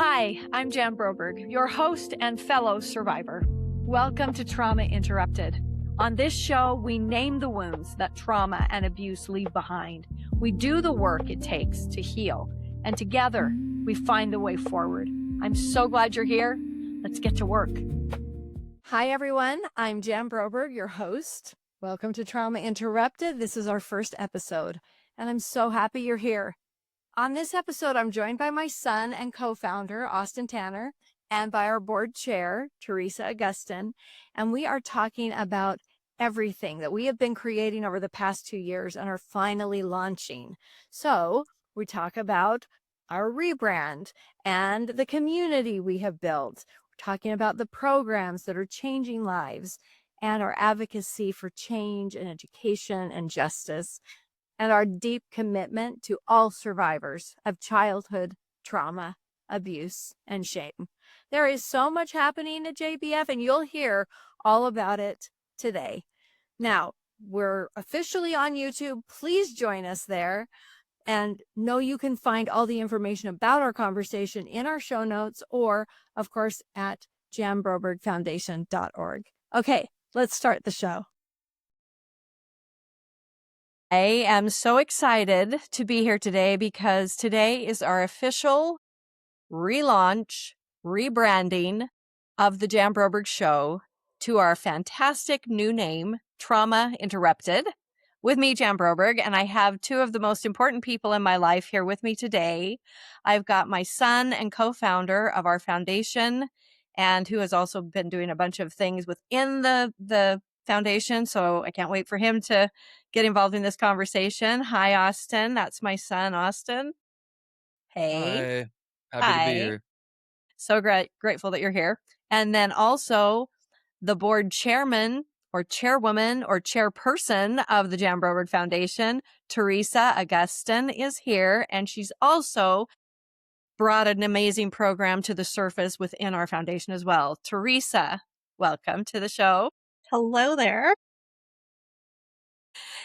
Hi, I'm Jan Broberg, your host and fellow survivor. Welcome to Trauma Interrupted. On this show, we name the wounds that trauma and abuse leave behind. We do the work it takes to heal, and together, we find the way forward. I'm so glad you're here. Let's get to work. Hi, everyone. I'm Jan Broberg, your host. Welcome to Trauma Interrupted. This is our first episode, and I'm so happy you're here. On this episode, I'm joined by my son and co-founder, Austen Tanner, and by our board chair, Teresa Agustin, and we are talking about everything that we have been creating over the past 2 years and are finally launching. So we talk about our rebrand and the community we have built. We're talking about the programs that are changing lives and our advocacy for change and education and justice, and our deep commitment to all survivors of childhood trauma, abuse, and shame. There is so much happening at JBF, and you'll hear all about it today. Now, we're officially on YouTube. Please join us there. And know you can find all the information about our conversation in our show notes or, of course, at janbrobergfoundation.org. Okay, let's start the show. I am so excited to be here today because today is our official relaunch, rebranding of the Jan Broberg Show to our fantastic new name, Trauma Interrupted, with me, Jan Broberg, and I have two of the most important people in my life here with me today. I've got my son and co-founder of our foundation, and who has also been doing a bunch of things within the foundation, so I can't wait for him to get involved in this conversation. Hi, Austen. That's my son, Austen. Hey. Hi. Happy to be here. So grateful that you're here. And then also the board chairman or chairwoman or chairperson of the Jan Broberg Foundation, Teresa Agustin, is here. And she's also brought an amazing program to the surface within our foundation as well. Teresa, welcome to the show. Hello there.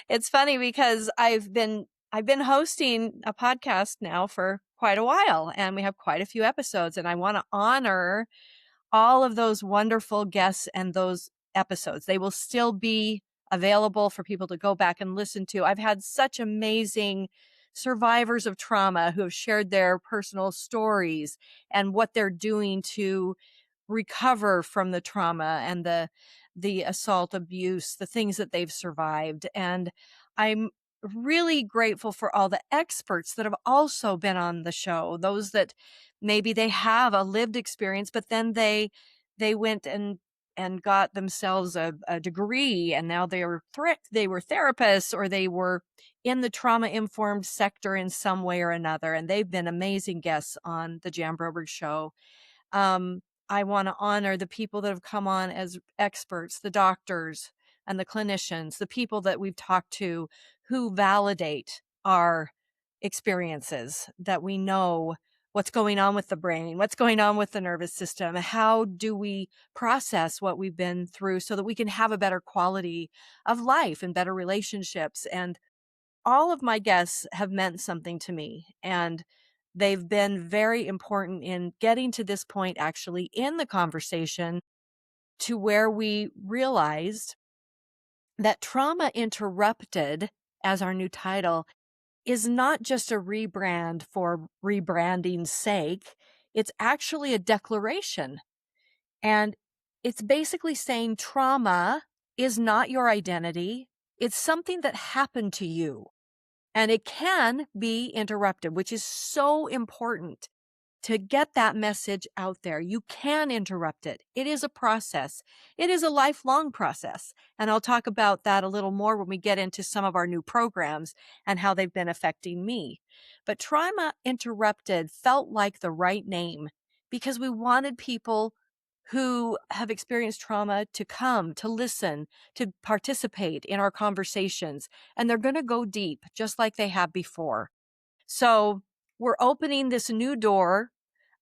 It's funny because I've been hosting a podcast now for quite a while, and we have quite a few episodes, and I want to honor all of those wonderful guests and those episodes. They will still be available for people to go back and listen to. I've had such amazing survivors of trauma who have shared their personal stories and what they're doing to recover from the trauma and the assault, abuse, the things that they've survived. And I'm really grateful for all the experts that have also been on the show, those that maybe they have a lived experience, but then they went and got themselves a degree, and now they were therapists, or they were in the trauma-informed sector in some way or another, and they've been amazing guests on the Jan Broberg Show. I want to honor the people that have come on as experts, the doctors and the clinicians, the people that we've talked to who validate our experiences, that we know what's going on with the brain, what's going on with the nervous system, how do we process what we've been through so that we can have a better quality of life and better relationships. And all of my guests have meant something to me, and they've been very important in getting to this point actually in the conversation, to where we realized that Trauma Interrupted, as our new title, is not just a rebrand for rebranding's sake. It's actually a declaration. And it's basically saying trauma is not your identity. It's something that happened to you. And it can be interrupted, which is so important to get that message out there. You can interrupt it. It is a process. It is a lifelong process. And I'll talk about that a little more when we get into some of our new programs and how they've been affecting me. But Trauma Interrupted felt like the right name because we wanted people who have experienced trauma to come, to listen, to participate in our conversations. And they're going to go deep, just like they have before. So we're opening this new door,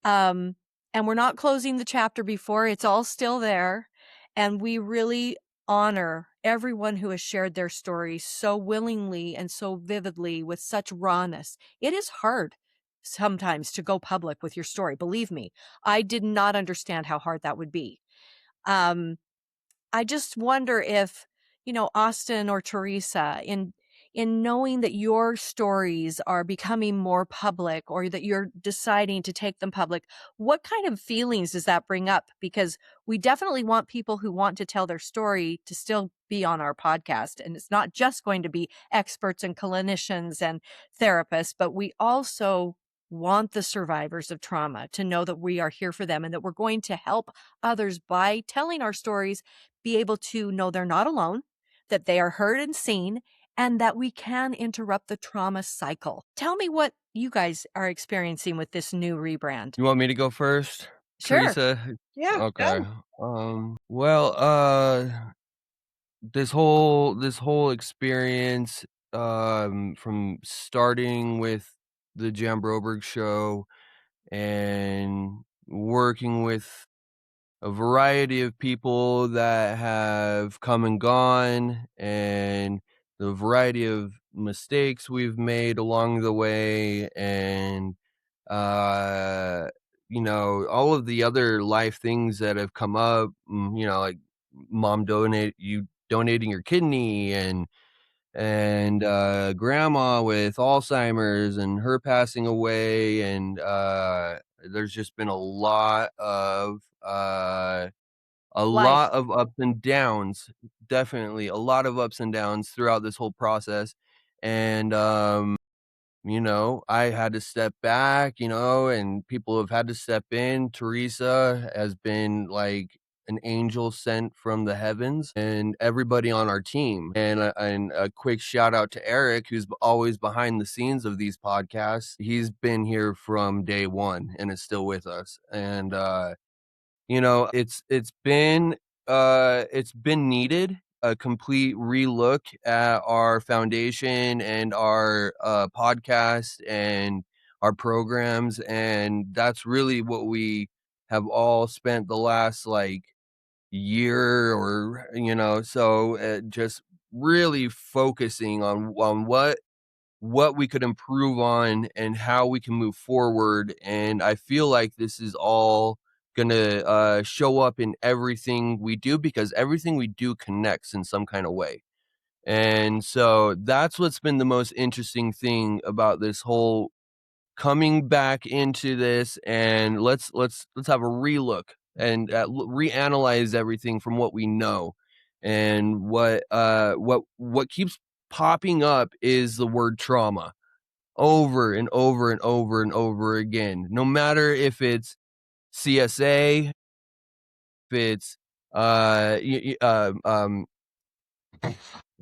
and we're not closing the chapter before. It's all still there. And we really honor everyone who has shared their story so willingly and so vividly with such rawness. It is hard sometimes to go public with your story. Believe me, I did not understand how hard that would be. I just wonder if, Austen or Teresa, in knowing that your stories are becoming more public or that you're deciding to take them public, what kind of feelings does that bring up? Because we definitely want people who want to tell their story to still be on our podcast. And it's not just going to be experts and clinicians and therapists, but we also want the survivors of trauma to know that we are here for them and that we're going to help others by telling our stories, be able to know they're not alone, that they are heard and seen, and that we can interrupt the trauma cycle. Tell me what you guys are experiencing with this new rebrand. You want me to go first, Sure. Teresa? Yeah. Okay. Well, this whole experience, from starting with the Jan Broberg show and working with a variety of people that have come and gone, and the variety of mistakes we've made along the way, and uh all of the other life things that have come up, like donating your kidney, and grandma with Alzheimer's and her passing away, and there's just been a Life. lot of ups and downs, definitely a lot of ups and downs throughout this whole process. And I had to step back, and people have had to step in. Teresa has been like an angel sent from the heavens, and everybody on our team. And a quick shout out to Eric, who's always behind the scenes of these podcasts. He's been here from day one and is still with us. And it's been needed, a complete relook at our foundation and our podcast and our programs, and that's really what we have all spent the last like year, or just really focusing on what we could improve on and how we can move forward. And I feel like this is all gonna show up in everything we do, because everything we do connects in some kind of way. And so that's what's been the most interesting thing about this whole coming back into this. And let's have a relook and reanalyze everything from what we know. And what keeps popping up is the word trauma over and over and over and over again. No matter if it's CSA, if it's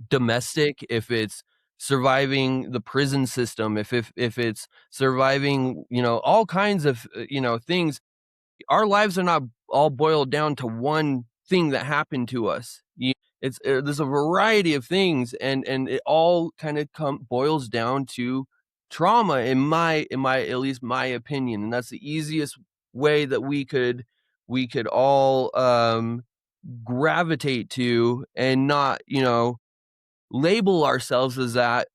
domestic, if it's surviving the prison system, if it's surviving, all kinds of things. Our lives are not all boiled down to one thing that happened to us. There's a variety of things, and it all kind of boils down to trauma, in my at least my opinion. And that's the easiest way that we could all gravitate to, and not label ourselves as that.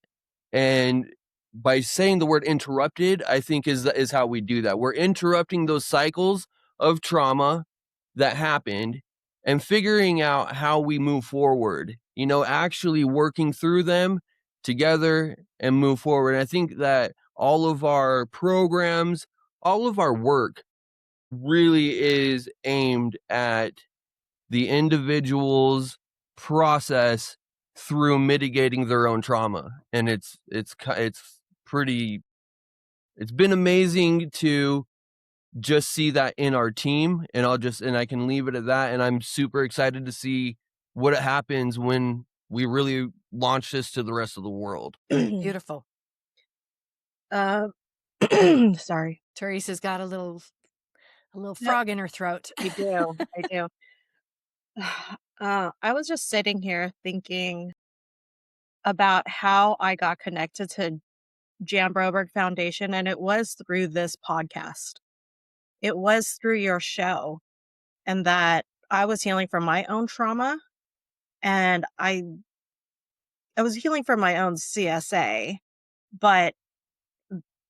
And by saying the word interrupted, I think is how we do that. We're interrupting those cycles of trauma that happened, and figuring out how we move forward, actually working through them together and move forward. And I think that all of our programs, all of our work really is aimed at the individual's process through mitigating their own trauma. And it's been amazing to just see that in our team. And I can leave it at that. And I'm super excited to see what happens when we really launch this to the rest of the world. Beautiful. Sorry. Teresa's got a little frog in her throat. I do. I was just sitting here thinking about how I got connected to Jan Broberg Foundation, and it was through this podcast. It was through your show, and that I was healing from my own trauma, and I was healing from my own CSA, but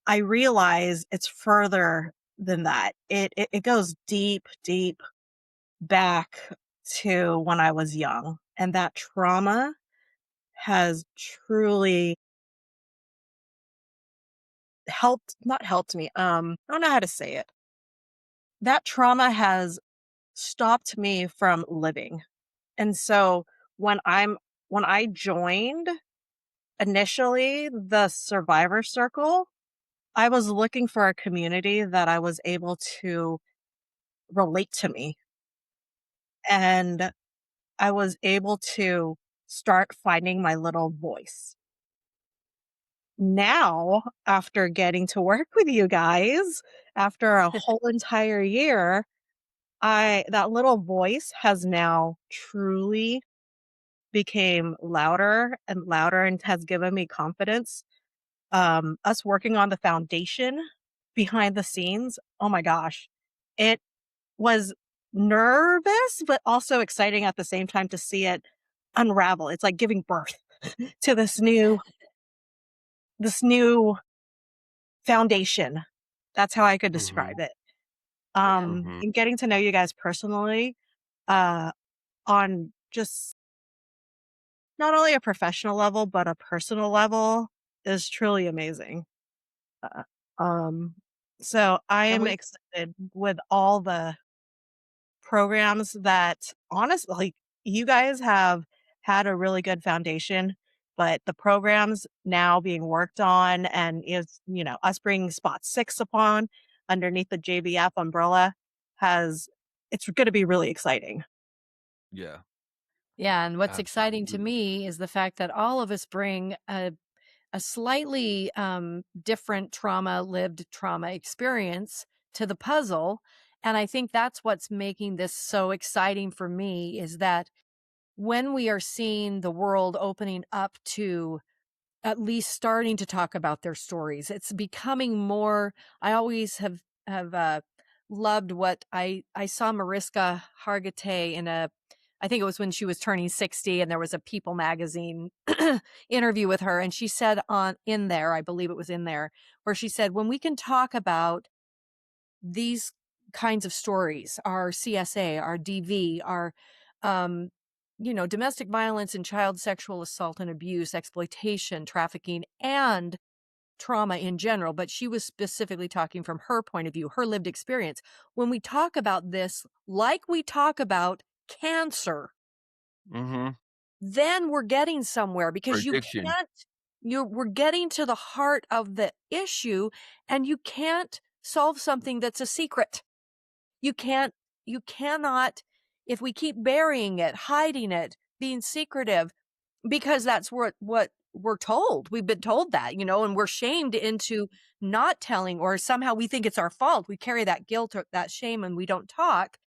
I realize it's further than that. It goes deep, deep back to when I was young. And that trauma has truly not helped me. I don't know how to say it. That trauma has stopped me from living. And so when I'm when I joined initially the survivor circle, I was looking for a community that I was able to relate to me. And I was able to start finding my little voice. Now, after getting to work with you guys, after a whole entire year, I that little voice has now truly became louder and louder and has given me confidence. Us working on the foundation behind the scenes, oh my gosh, it was nervous, but also exciting at the same time to see it unravel. It's like giving birth to this new foundation. That's how I could Mhm. describe it. Yeah. Mhm. And getting to know you guys personally, uh, on just not only a professional level, but a personal level is truly amazing. Uh, um, so I And am we excited with all the programs that honestly, like, you guys have had a really good foundation, but the programs now being worked on and is, us bringing Spot 6 upon underneath the JBF umbrella has it's going to be really exciting. Yeah, Yeah, and what's exciting to absolutely. me is the fact that all of us bring a slightly different lived trauma experience to the puzzle. And I think that's what's making this so exciting for me is that when we are seeing the world opening up to at least starting to talk about their stories. It's becoming more. I always have loved what I saw Mariska Hargitay in a. I think it was when she was turning 60, and there was a People magazine interview with her, and she said on in there, I believe it was in there, where she said, when we can talk about these kinds of stories, our CSA, our DV, our um, domestic violence and child sexual assault and abuse, exploitation, trafficking, and trauma in general, but she was specifically talking from her point of view, her lived experience. When we talk about this, like we talk about cancer, Mhm. then we're getting somewhere because For you addiction. can't, we're getting to the heart of the issue, and you can't solve something that's a secret. You can't, you cannot, if we keep burying it, hiding it, being secretive, because that's what we're told. We've been told that, and we're shamed into not telling, or somehow we think it's our fault. We carry that guilt or that shame and we don't talk.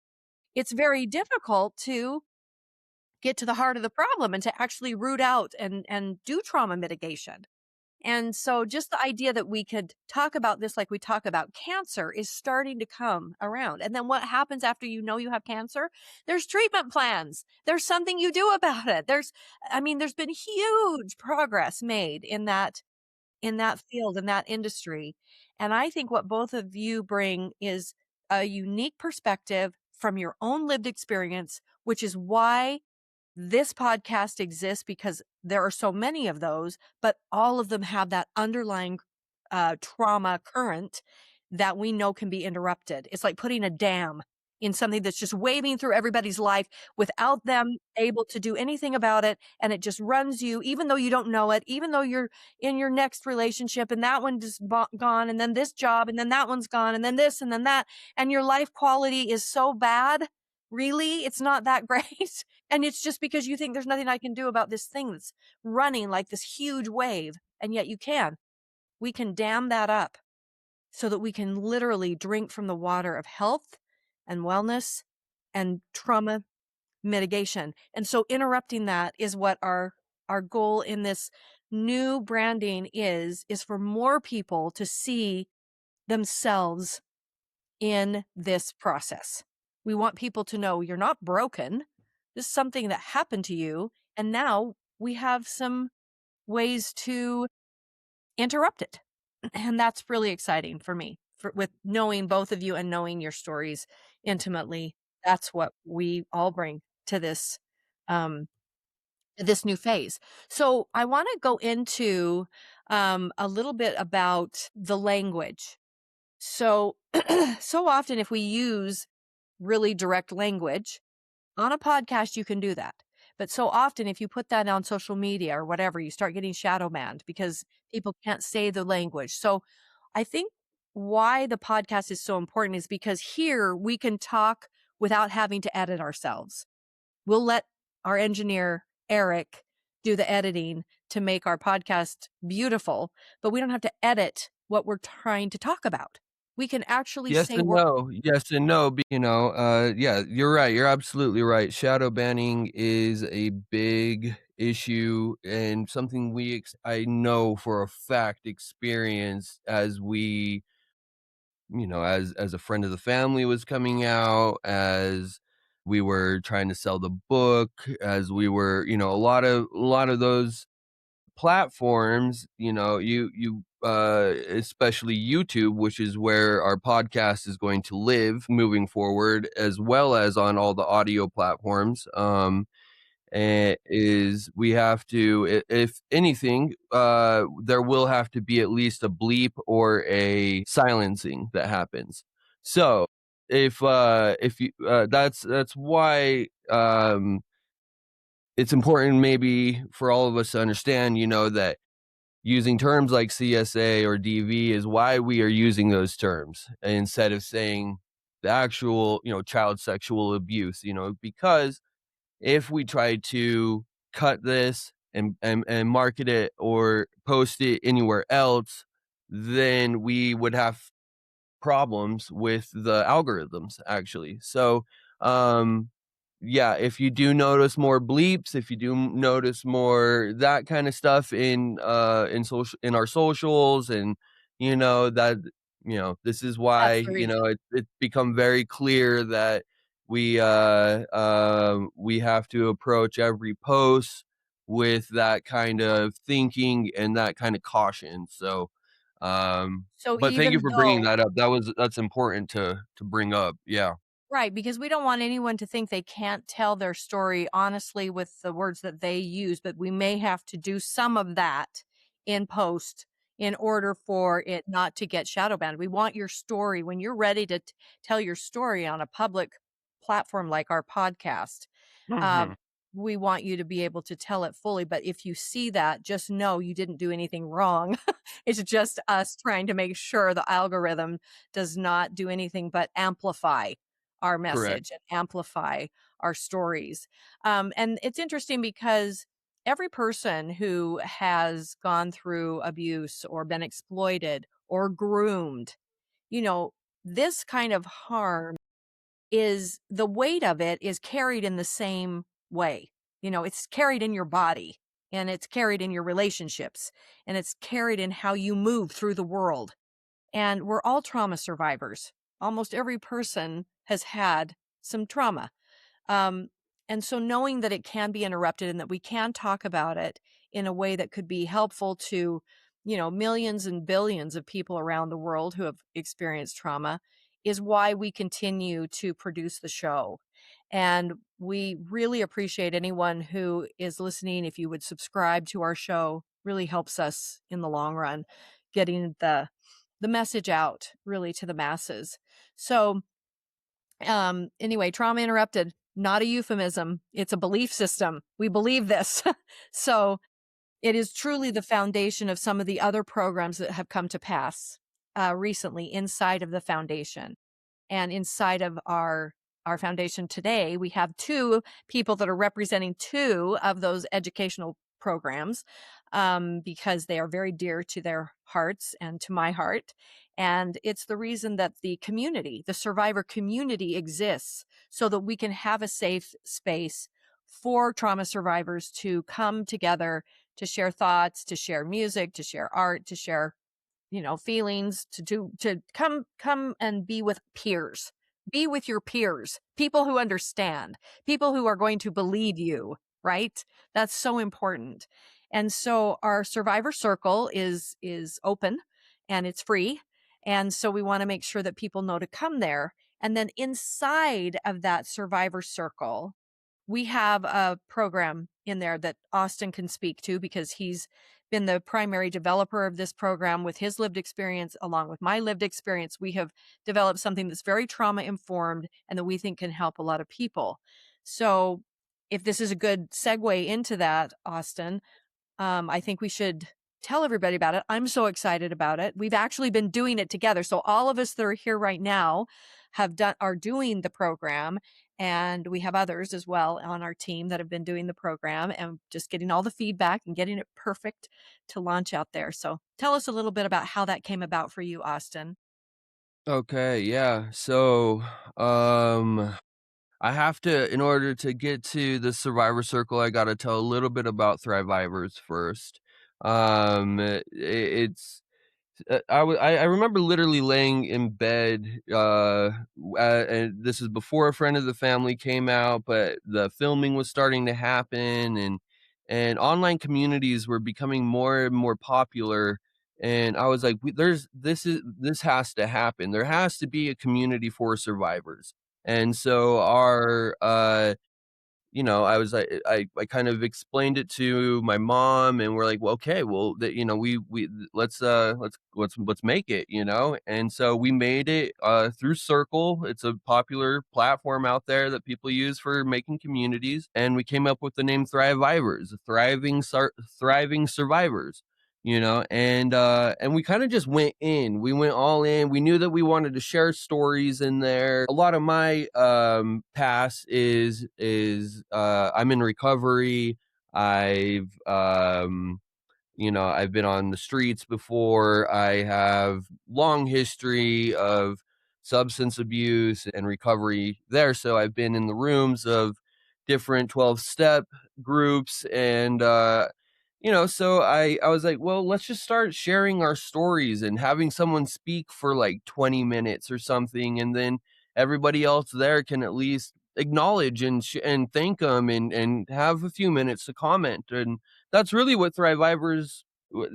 It's very difficult to get to the heart of the problem and to actually root out and do trauma mitigation. And so just the idea that we could talk about this like we talk about cancer is starting to come around. And then what happens after you have cancer? There's treatment plans. There's something you do about it. There's been huge progress made in that field, in that industry. And I think what both of you bring is a unique perspective from your own lived experience, which is why this podcast exists, because there are so many of those, but all of them have that underlying trauma current that we know can be interrupted. It's like putting a dam in something that's just waving through everybody's life without them able to do anything about it. And it just runs you, even though you don't know it, even though you're in your next relationship and that one just gone, and then this job, and then that one's gone, and then this, and then that. And your life quality is so bad. Really, it's not that great. And it's just because you think there's nothing I can do about this thing that's running like this huge wave. And yet you can. We can dam that up so that we can literally drink from the water of health and wellness and trauma mitigation. And so interrupting that is what our goal in this new branding is for more people to see themselves in this process. We want people to know you're not broken. This is something that happened to you. And now we have some ways to interrupt it. And that's really exciting for me, with knowing both of you and knowing your stories intimately. That's what we all bring to um, this new phase. So I want to go into a little bit about the language. So, so often if we use really direct language on a podcast, you can do that. But so often, if you put that on social media or whatever, you start getting shadow banned because people can't say the language. So I think why the podcast is so important is because here we can talk without having to edit ourselves. We'll let our engineer, Eric, do the editing to make our podcast beautiful, but we don't have to edit what we're trying to talk about. We can actually Yes say and words. no. Yes and no. Yeah, you're right. You're absolutely right. Shadow banning is a big issue and something I know for a fact experienced as as a friend of the family was coming out, as we were trying to sell the book, as we were, a lot of those platforms, especially YouTube, which is where our podcast is going to live moving forward, as well as on all the audio platforms. Is we have to, if anything, there will have to be at least a bleep or a silencing that happens. So if you that's why it's important maybe for all of us to understand, that using terms like CSA or DV is why we are using those terms instead of saying the actual, child sexual abuse, because if we try to cut this and market it or post it anywhere else, then we would have problems with the algorithms actually. So, um, yeah, if you do notice more bleeps, if you do notice more that kind of stuff in our socials, and that this is why That's the reason. it's become very clear that we have to approach every post with that kind of thinking and that kind of caution. So So but thank you even for bringing though, that up. That's important to bring up. Yeah. right, because we don't want anyone to think they can't tell their story honestly with the words that they use, but we may have to do some of that in post in order for it not to get shadow banned. We want your story when you're ready to tell your story on a public platform like our podcast. Mhm. Um, we want you to be able to tell it fully. But if you see that, just know you didn't do anything wrong. It's just us trying to make sure the algorithm does not do anything but amplify our Correct. message and amplify our stories. And it's interesting because every person who has gone through abuse or been exploited or groomed, you know, this kind of harm is the weight of it is carried in the same way. It's carried in your body and it's carried in your relationships and it's carried in how you move through the world. And we're all trauma survivors. Almost every person has had some trauma. Um, and so knowing that it can be interrupted and that we can talk about it in a way that could be helpful to, millions and billions of people around the world who have experienced trauma is why we continue to produce the show. And we really appreciate anyone who is listening. If you would subscribe to our show, really helps us in the long run, getting the message out really to the masses. So anyway, trauma interrupted, not a euphemism. It's a belief system. We believe this. So it is truly the foundation of some of the other programs that have come to pass recently inside of the foundation. And inside of our foundation today, we have two people that are representing two of those educational programs because they are very dear to their hearts and to my heart. And it's the reason that the community, the survivor community, exists so that we can have a safe space for trauma survivors to come together, to share thoughts, to share music, to share art, to share feelings, to come and be with peers. Be with your peers, people who understand, people who are going to believe you, right? That's so important. And so our survivor circle is open, and it's free. And so we want to make sure that people know to come there. And then inside of that survivor circle, we have a program in there that Austen can speak to, because he's been the primary developer of this program with his lived experience, along with my lived experience. We have developed something that's very trauma informed and that we think can help a lot of people. So if this is a good segue into that, Austen, I think we should tell everybody about it. I'm so excited about it. We've actually been doing it together. So all of us that are here right now are doing the program, and we have others as well on our team that have been doing the program and just getting all the feedback and getting it perfect to launch out there. So tell us a little bit about how that came about for you, Austen. Okay, yeah. So, I have to, in order to get to the survivor circle, I got to tell a little bit about Thrivivors first. It's I remember literally laying in bed, and this is before a friend of the family came out, but the filming was starting to happen, and online communities were becoming more and more popular. And I was like, this has to happen. There has to be a community for survivors. And so I was like, I kind of explained it to my mom, and we're like, well, okay, well, we let's make it, and so we made it through Circle. It's a popular platform out there that people use for making communities, and we came up with the name Thrivivors, thriving survivors. And we kind of just we went all in. We knew that we wanted to share stories in there. A lot of my past is I'm in recovery. I've been on the streets before. I have long history of substance abuse and recovery there. So I've been in the rooms of different 12-step groups, and so I was like, well, let's just start sharing our stories and having someone speak for like 20 minutes or something, and then everybody else there can at least acknowledge and thank them, and have a few minutes to comment. And that's really what Thrivivors,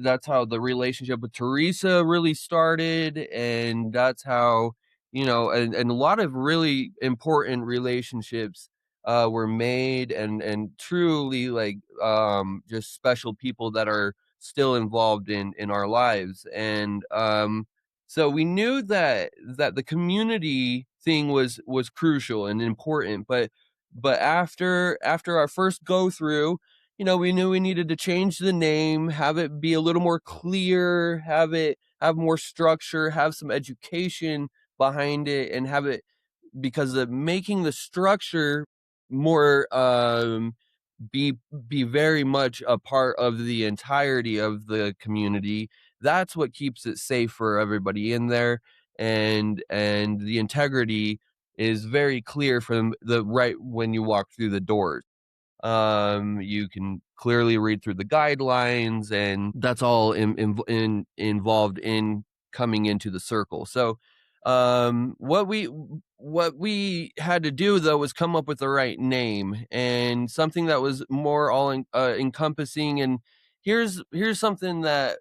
that's how the relationship with Teresa really started. And that's how, and a lot of really important relationships were made, and truly, like, just special people that are still involved in our lives. And so we knew that the community thing was crucial and important, but after our first go through, we knew we needed to change the name, have it be a little more clear, have more structure, have some education behind it, and have it, because of making the structure more be very much a part of the entirety of the community. That's what keeps it safe for everybody in there, and the integrity is very clear from the right when you walk through the doors. You can clearly read through the guidelines, and that's all involved in coming into the circle. So, what we had to do though was come up with the right name and something that was more encompassing. And here's something that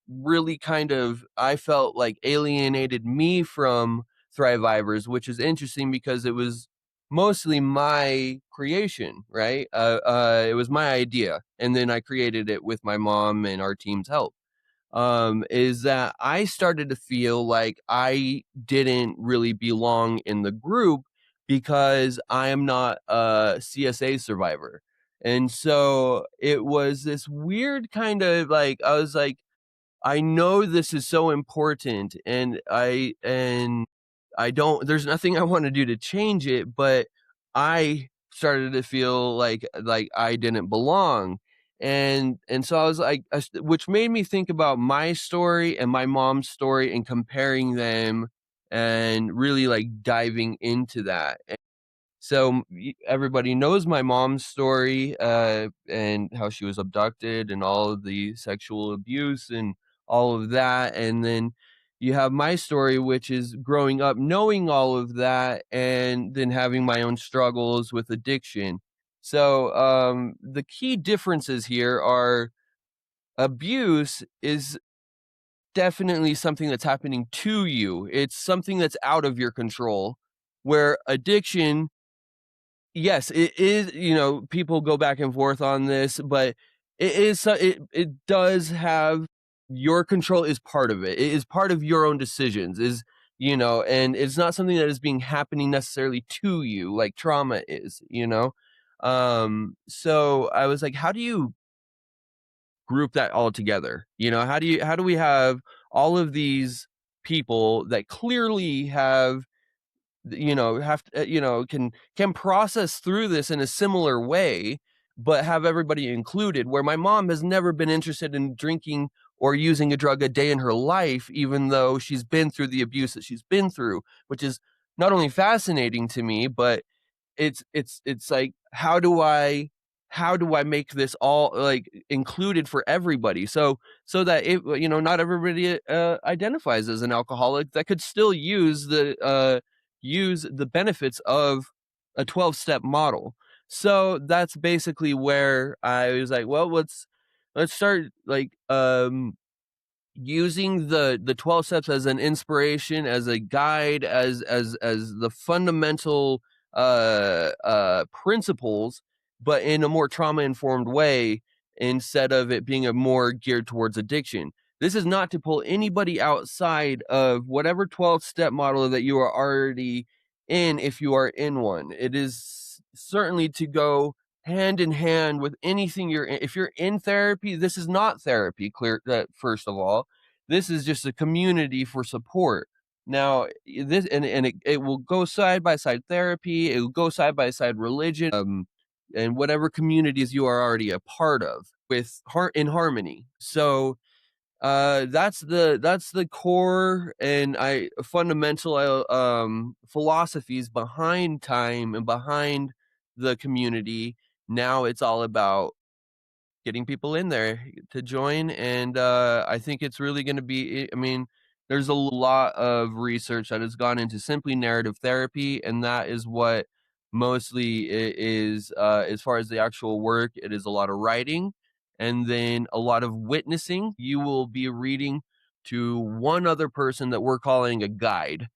really kind of, I felt like, alienated me from Thrivivors, which is interesting because it was mostly my creation, right? It was my idea, and then I created it with my mom and our team's help. Is that I started to feel like I didn't really belong in the group because I am not a CSA survivor. And so it was this weird kind of, like, I was like, I know this is so important, and I don't, there's nothing I want to do to change it, but I started to feel like I didn't belong. And so I was like, which made me think about my story and my mom's story and comparing them, and really like diving into that. So everybody knows my mom's story, and how she was abducted and all of the sexual abuse and all of that. And then you have my story, which is growing up knowing all of that, and then having my own struggles with addiction. So the key differences here are abuse is definitely something that's happening to you. It's something that's out of your control. Where addiction, yes, it is, people go back and forth on this, but it does have, your control is part of it. It is part of your own decisions, and it's not something that is being happening necessarily to you like trauma is. So I was like, how do you group that all together? How do we have all of these people that clearly can process through this in a similar way, but have everybody included, where my mom has never been interested in drinking or using a drug a day in her life, even though she's been through the abuse that she's been through, which is not only fascinating to me, but it's like, how do I make this all like included for everybody, so that not everybody identifies as an alcoholic, that could still use the benefits of a 12-step model. So that's basically where I was like, well, let's start like using the 12 steps as an inspiration, as a guide, as the fundamental principles, but in a more trauma informed way, instead of it being a more geared towards addiction. This is not to pull anybody outside of whatever 12 step model that you are already in, if you are in one. It is certainly to go hand in hand with anything you're in. If you're in therapy, this is not therapy, clear that first of all. This is just a community for support. Now, this and it will go side by side therapy, it will go side by side religion, and whatever communities you are already a part of, with heart in harmony. So that's the core and I fundamental philosophies behind time and behind the community. Now it's all about getting people in there to join, and I think it's really going to be, I mean, there's a lot of research that has gone into simply narrative therapy, and that is what mostly it is. As far as the actual work, it is a lot of writing and then a lot of witnessing. You will be reading to one other person that we're calling a guide,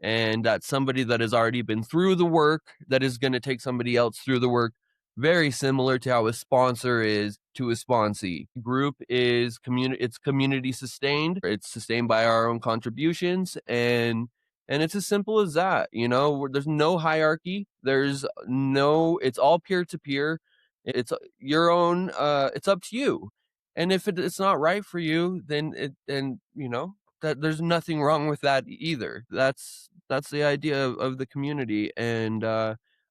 and that's somebody that has already been through the work, that is going to take somebody else through the work, very similar to how a sponsor is to a sponsee. Group is it's community sustained. It's sustained by our own contributions, and it's as simple as that. There's no hierarchy. It's all peer to peer. It's your own, it's up to you. And if it's not right for you, then that there's nothing wrong with that either. That's the idea of the community. And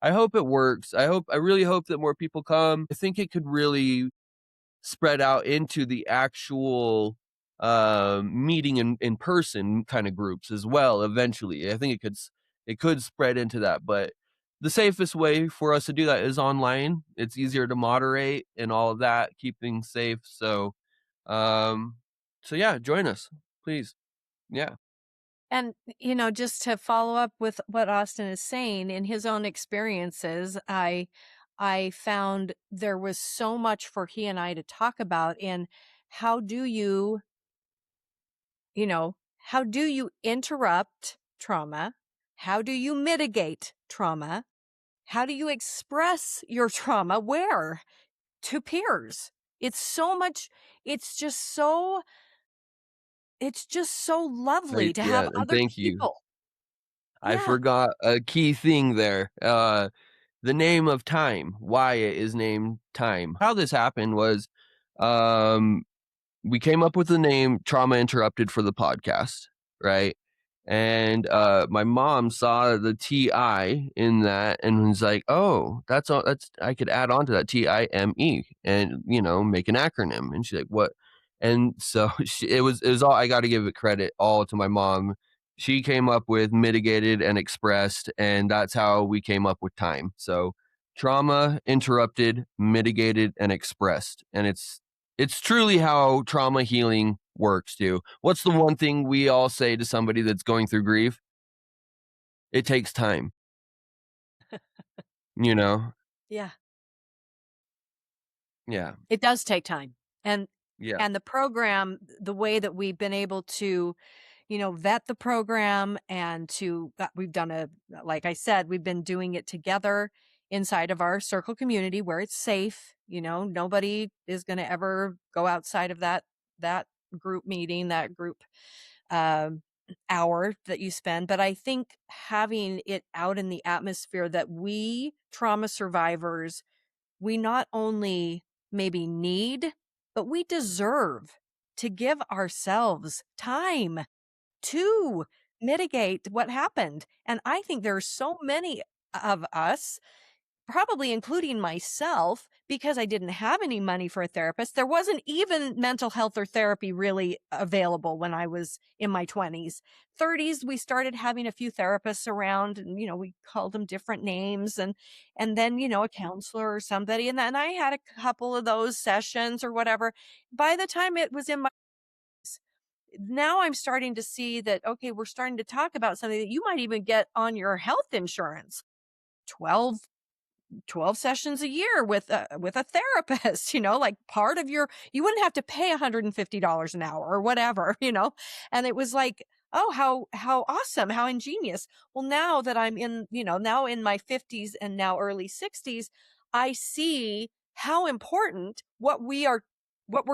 I hope it works. I really hope that more people come. I think it could really spread out into the actual meeting in person kind of groups as well eventually. I think it could spread into that, but the safest way for us to do that is online. It's easier to moderate and all of that, keep things safe. Um so yeah, join us, please. Yeah. And, just to follow up with what Austen is saying, in his own experiences, I found there was so much for he and I to talk about in how do you, how do you interrupt trauma? How do you mitigate trauma? How do you express your trauma? Where? To peers. It's so much, it's just so it's just so lovely to have Yeah, and other thank you. people. I Yeah. forgot a key thing there. The name of time, why it is named Time. How this happened was, um, we came up with the name Trauma Interrupted for the podcast, right? And my mom saw the TI in that and was like, "Oh, that's all. That's I could add on to that TIME and make an acronym." And she's like, "What?" And so it was all, I got to give it credit all to my mom. She came up with mitigated and expressed, and that's how we came up with time. So trauma interrupted, mitigated, and expressed, and it's truly how trauma healing works too. What's the one thing we all say to somebody that's going through grief? It takes time, you know? Yeah. Yeah. It does take time. And Yeah. And the program, the way that we've been able to, vet the program and we've done like I said, we've been doing it together inside of our circle community where it's safe. Nobody is going to ever go outside of that group meeting, that group um, hour that you spend. But I think having it out in the atmosphere that we trauma survivors, we not only maybe need, but we deserve to give ourselves time to mitigate what happened. And I think there are so many of us, probably including myself, because I didn't have any money for a therapist. There wasn't even mental health or therapy really available when I was in my 20s. 30s, we started having a few therapists around, and we called them different names, and then a counselor or somebody, and then I had a couple of those sessions or whatever. By the time it was in my, now I'm starting to see that, okay, we're starting to talk about something that you might even get on your health insurance. 12 sessions a year with a therapist, like part of you wouldn't have to pay $150 an hour or whatever, and it was like, oh, how awesome, how ingenious. Well, now that I'm in, now in my 50s and now early 60s, I see how important what we're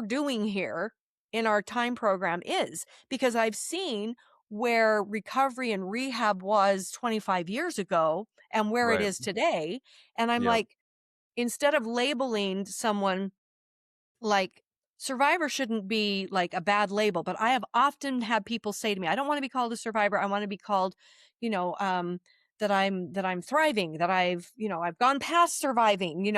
doing here in our time program is, because I've seen where recovery and rehab was 25 years ago and where it Right. is today. And I'm Yeah. like, instead of labeling someone, like, survivor shouldn't be like a bad label, but I have often had people say to me, I don't want to be called a survivor. I want to be called, you know, um, that I'm thriving, that I've gone past surviving,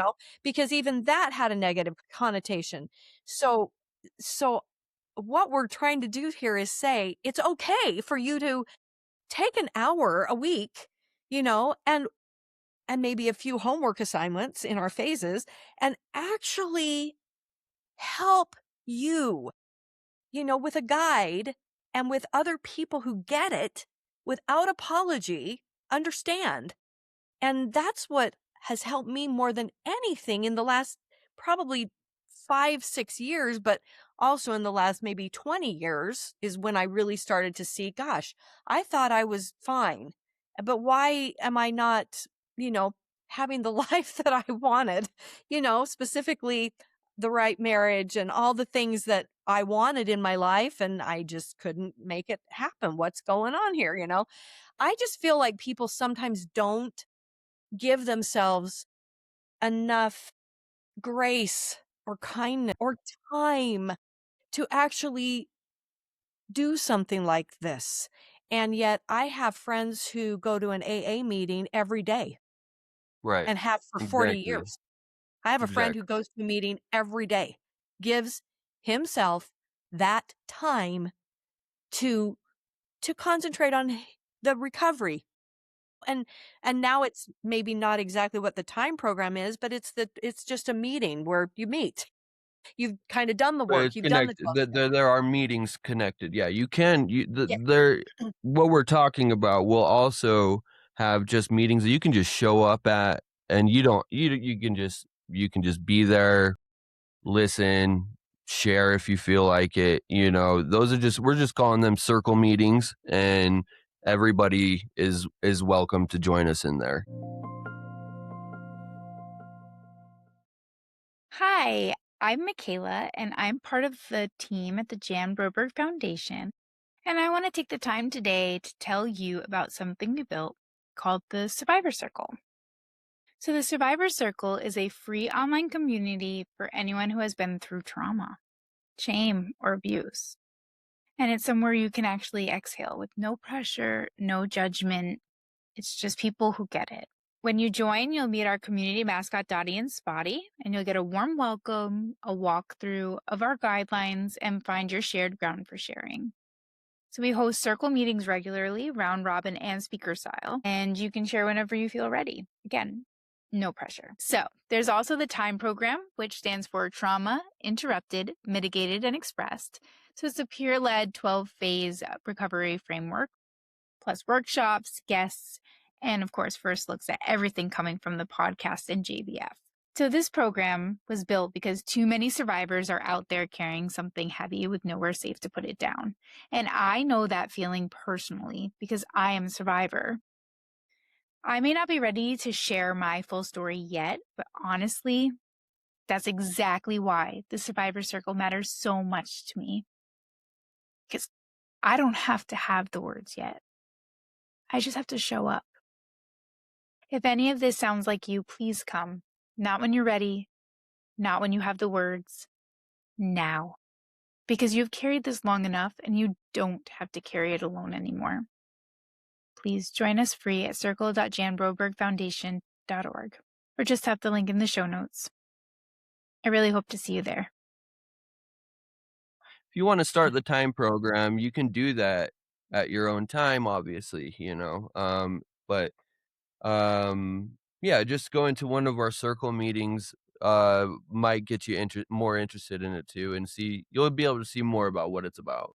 because even that had a negative connotation. So, so what we're trying to do here is say it's okay for you to take an hour a week, and maybe a few homework assignments in our phases, and actually help you, with a guide and with other people who get it without apology, understand. And that's what has helped me more than anything in the last probably 5, 6 years, but also in the last maybe 20 years is when I really started to see, gosh, I thought I was fine, but why am I not, you know, having the life that I wanted, specifically the right marriage and all the things that I wanted in my life, and I just couldn't make it happen. What's going on here? I just feel like people sometimes don't give themselves enough grace or kindness or time to actually do something like this. And yet I have friends who go to an AA meeting every day Right. and have for 40 Exactly. years. I have a friend who Exactly. goes to a meeting every day, gives himself that time to concentrate on the recovery. And now it's maybe not exactly what the time program is, but it's just a meeting where you meet. You've kind of done the But work. it's You've done the connected. 12 There steps. there are meetings connected. Yeah, you can. Yeah. There. What we're talking about will also have just meetings that you can just show up at, and you don't. You can just be there, listen, share if you feel like it. Those are just we're just calling them circle meetings, and everybody is welcome to join us in there. Hi, I'm Michaela, and I'm part of the team at the Jan Broberg Foundation. And I want to take the time today to tell you about something we built called the Survivor Circle. So, the Survivor Circle is a free online community for anyone who has been through trauma, shame, or abuse. And it's somewhere you can actually exhale with no pressure, no judgment. It's just people who get it. When you join, you'll meet our community mascot, Dottie and Spotty, and you'll get a warm welcome, a walkthrough of our guidelines, and find your shared ground for sharing. So we host circle meetings regularly, round robin and speaker style, and you can share whenever you feel ready. Again, no pressure. So there's also the TIME program, which stands for Trauma, Interrupted, Mitigated, and Expressed. So it's a peer-led 12-phase recovery framework, plus workshops, guests, and of course, first looks at everything coming from the podcast and JBF. So this program was built because too many survivors are out there carrying something heavy with nowhere safe to put it down. And I know that feeling personally because I am a survivor. I may not be ready to share my full story yet, but honestly, that's exactly why the Survivor Circle matters so much to me. Because I don't have to have the words yet. I just have to show up. If any of this sounds like you, please come. Not when you're ready, not when you have the words, now. Because you've carried this long enough and you don't have to carry it alone anymore. Please join us free at circle.janbrobergfoundation.org or just tap the link in the show notes. I really hope to see you there. If you want to start the T.I.M.E program, you can do that at your own time, obviously, but yeah, just going to one of our circle meetings might get you more interested in it too, and you'll be able to see more about what it's about.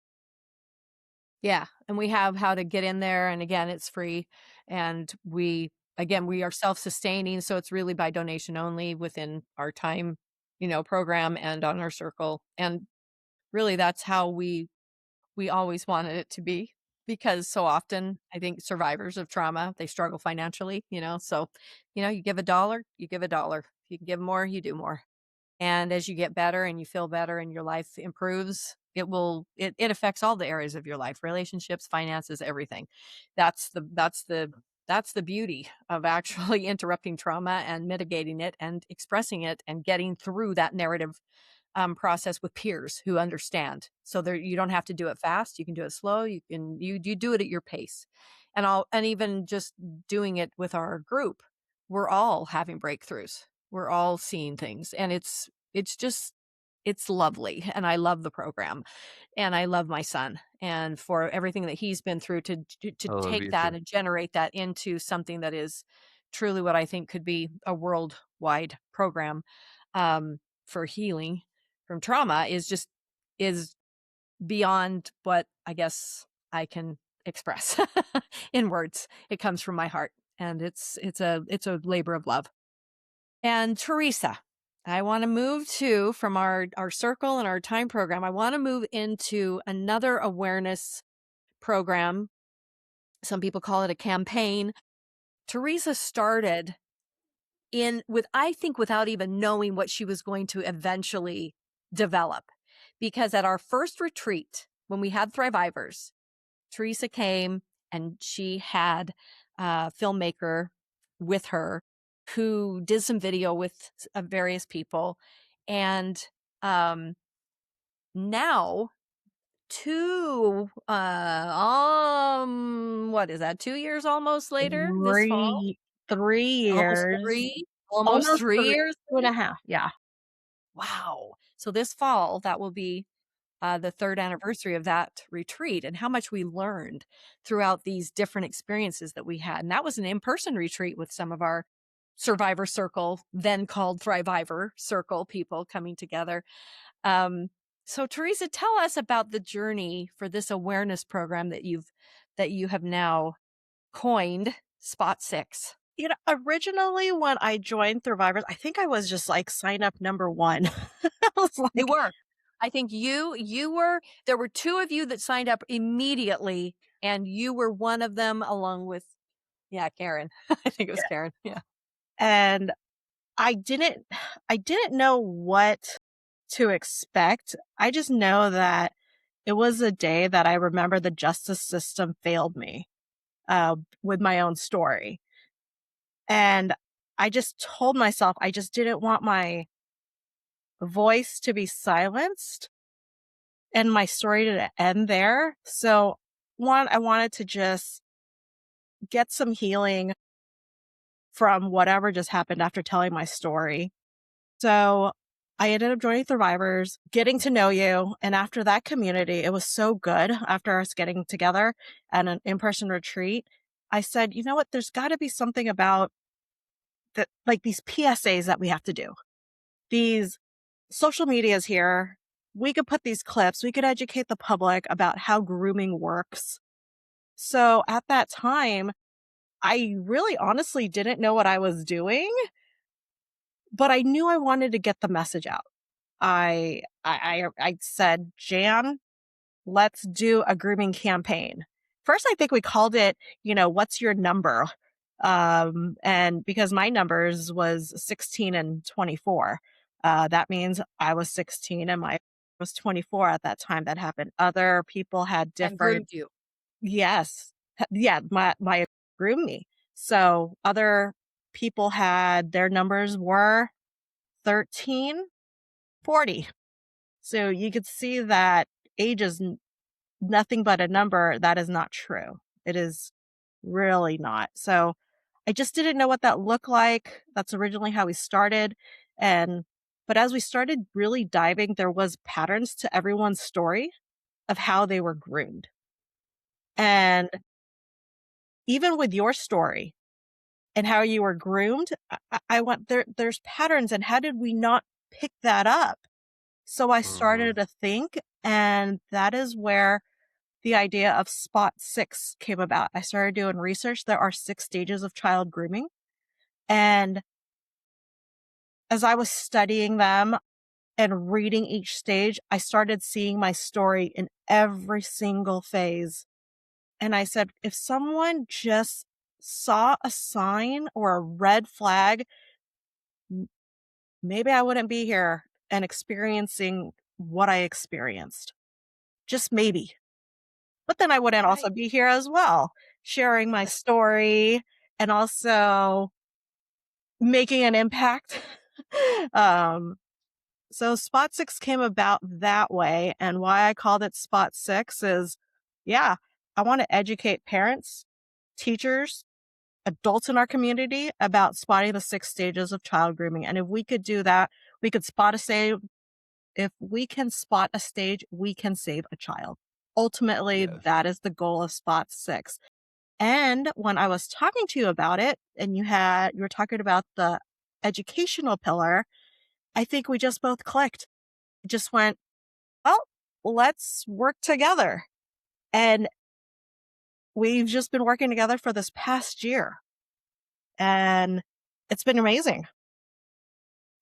Yeah, and we have how to get in there, and again, it's free, and we are self-sustaining, so it's really by donation only within our time, program and on our circle, and really that's how we always wanted it to be, because so often I think survivors of trauma, they struggle financially, so, you give $1, you give $1. If you can give more, you do more. And as you get better and you feel better and your life improves, it affects all the areas of your life, relationships, finances, everything. That's the beauty of actually interrupting trauma and mitigating it and expressing it and getting through that narrative process with peers who understand. So there, you don't have to do it fast. You can do it slow. You do it at your pace. And even just doing it with our group, we're all having breakthroughs. We're all seeing things, and it's lovely. And I love the program, and I love my son, and for everything that he's been through to I love take you that too. and generate that into something that is truly what I think could be a worldwide program for healing from trauma is beyond what I guess I can express in words. It comes from my heart, and it's a labor of love. And Teresa, I want to move from our circle and our T.I.M.E program. I want to move into another awareness program. Some people call it a campaign. Teresa started I think without even knowing what she was going to eventually develop. Because at our first retreat, when we had Thrivivors, Teresa came and she had a filmmaker with her who did some video with various people. And now what is that, 2 years almost later this fall? Three Almost years, almost almost 3 years. two and a half. Yeah. Wow. So this fall, that will be the third anniversary of that retreat, and how much we learned throughout these different experiences that we had. And that was an in-person retreat with some of our Survivor Circle, then called Thrivivor Circle people coming together. So Teresa, tell us about the journey for this awareness program that you have now coined Spot 6. Originally when I joined Survivors, I think I was just like sign up number one. I was You like, were. I think you were. There were two of you that signed up immediately, and you were one of them, along with Karen. I think it was Karen. Yeah. and I didn't know what to expect. I just know that it was a day that I remember the justice system failed me with my own story. And I just told myself I just didn't want my voice to be silenced and my story to end there. So I wanted to just get some healing from whatever just happened after telling my story. So I ended up joining Survivors, getting to know you. And after that community, it was so good after us getting together at an in-person retreat. I said, you know what? There's got to be something about that, like these PSAs that we have to do. These social medias here. We could put these clips. We could educate the public about how grooming works. So at that time, I really honestly didn't know what I was doing but I knew I wanted to get the message out. I said, Jan, let's do a grooming campaign. First, I think we called it, what's your number? And because my numbers was 16 and 24, that means I was 16 and my was 24 at that time that happened. Other people had And different, groomed you. yes. Yeah, my groomed me. So other people had, their numbers were 13, 40. So you could see that age is nothing but a number. That is not true. It is really not. So I just didn't know what that looked like. That's originally how we started. But as we started really diving, there was patterns to everyone's story of how they were groomed. And even with your story and how you were groomed, I went there's patterns, and how did we not pick that up? So I Mhm. started to think, and that is where the idea of Spot 6 came about. I started doing research. There are 6 stages of child grooming. And as I was studying them and reading each stage, I started seeing my story in every single phase. And I said, if someone just saw a sign or a red flag, maybe I wouldn't be here and experiencing what I experienced. Just maybe. But then I wouldn't also Right. be here as well, sharing my story and also making an impact. um, so Spot 6 came about that way. And why I called it Spot 6 is, yeah, I want to educate parents, teachers, adults in our community about spotting the 6 stages of child grooming. And if we could do that, we could spot a stage. If we can spot a stage, we can save a child. Ultimately, Yes. that is the goal of Spot 6. And when I was talking to you about it, and you were talking about the educational pillar, I think we just both clicked. It just went, well, let's work together. And we've just been working together for this past year. And it's been amazing.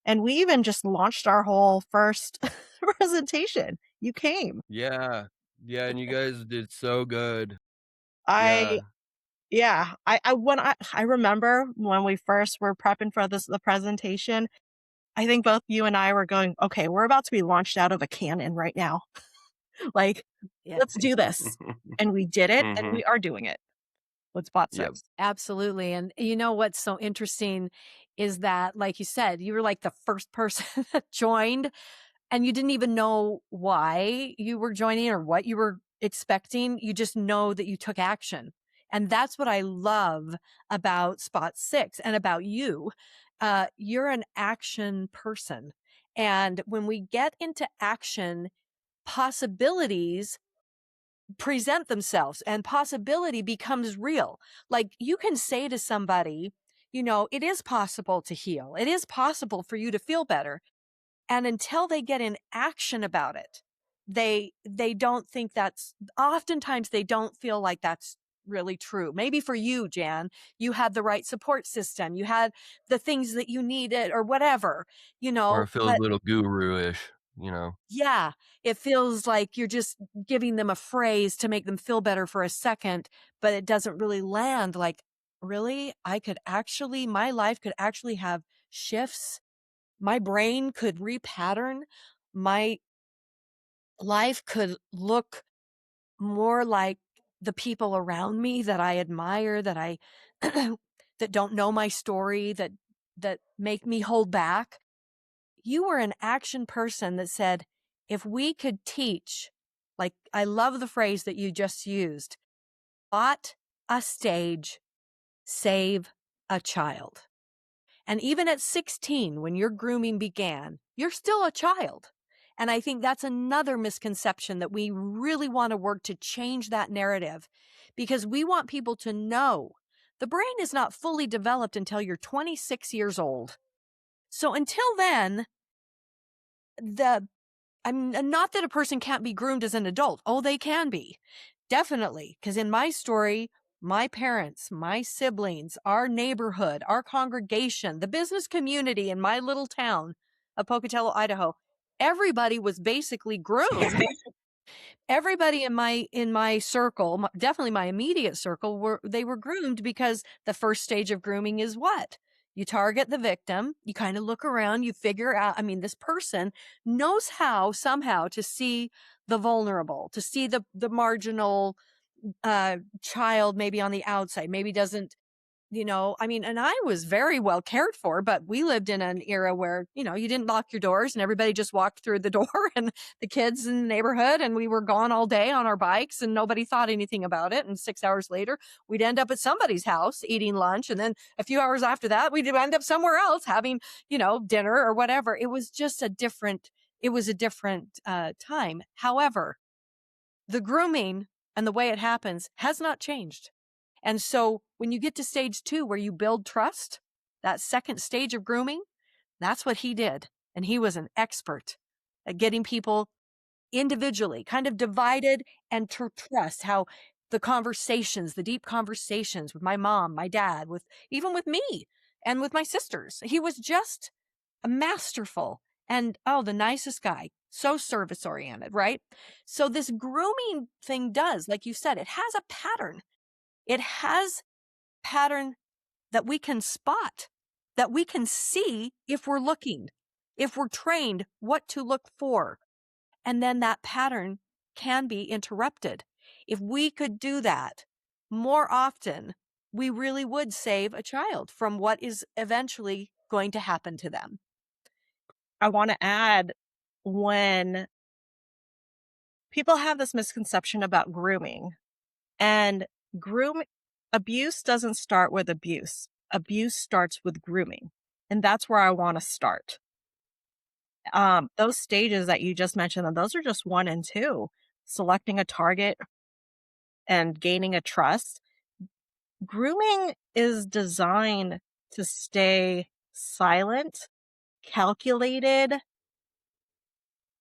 And we even just launched our whole first presentation. You came. Yeah. Yeah, and you guys did so good. I Yeah. Yeah, I remember when we first were prepping for the presentation, I think both you and I were going, okay, we're about to be launched out of a cannon right now. Like, Yeah. let's do this. And we did it, and Mhm. we are doing it with Spot Yep. 6. Absolutely. And you know what's so interesting is that, like you said, you were like the first person that joined, and you didn't even know why you were joining or what you were expecting. You just know that you took action. And that's what I love about Spot 6 and about you. You're an action person. And when we get into action, possibilities present themselves and possibility becomes real. Like you can say to somebody, it is possible to heal. It is possible for you to feel better. And until they get in action about it, they don't think oftentimes they don't feel like that's really true. Maybe for you, Jan, you had the right support system. You had the things that you needed or whatever, Or it feels a but little guru-ish, you know? yeah, it feels like you're just giving them a phrase to make them feel better for a second, but it doesn't really land. Like, really? My life could actually have shifts. My brain could repattern. My life could look more like the people around me that I admire, that I, that don't know my story, that make me hold back. You were an action person that said, if we could teach, like I love the phrase that you just used, spot a stage, save a child. And even at 16, when your grooming began, you're still a child. And I think that's another misconception that we really want to work to change that narrative, because we want people to know the brain is not fully developed until you're 26 years old. So until then, I'm not that a person can't be groomed as an adult. Oh, they can be. Definitely. Because in my story, my parents, my siblings, our neighborhood, our congregation, the business community in my little town of Pocatello, Idaho, everybody was basically groomed. Everybody in my circle, definitely my immediate circle, were groomed, because the first stage of grooming is what? You target the victim, you kind of look around, you figure out, I mean, this person knows how somehow to see the vulnerable, to see the marginal child, maybe on the outside, maybe doesn't, I mean, and I was very well cared for, but we lived in an era where, you didn't lock your doors and everybody just walked through the door and the kids in the neighborhood, and we were gone all day on our bikes and nobody thought anything about it. And 6 hours later, we'd end up at somebody's house eating lunch. And then a few hours after that, we'd end up somewhere else having, dinner or whatever. It was just it was a different time. However, the grooming and the way it happens has not changed. And so when you get to stage 2, where you build trust, that second stage of grooming, that's what he did. And he was an expert at getting people individually kind of divided and to trust how the deep conversations with my mom, my dad, even with me and with my sisters. He was just a masterful and, the nicest guy. So service oriented, right? So this grooming thing does, like you said, it has a pattern. It has pattern that we can spot, that we can see if we're looking, if we're trained what to look for. And then that pattern can be interrupted. If we could do that more often, we really would save a child from what is eventually going to happen to them. I want to add, when people have this misconception about grooming, and abuse doesn't start with abuse. Abuse starts with grooming. And that's where I want to start. Those stages that you just mentioned, those are just 1 and 2. Selecting a target and gaining a trust. Grooming is designed to stay silent, calculated.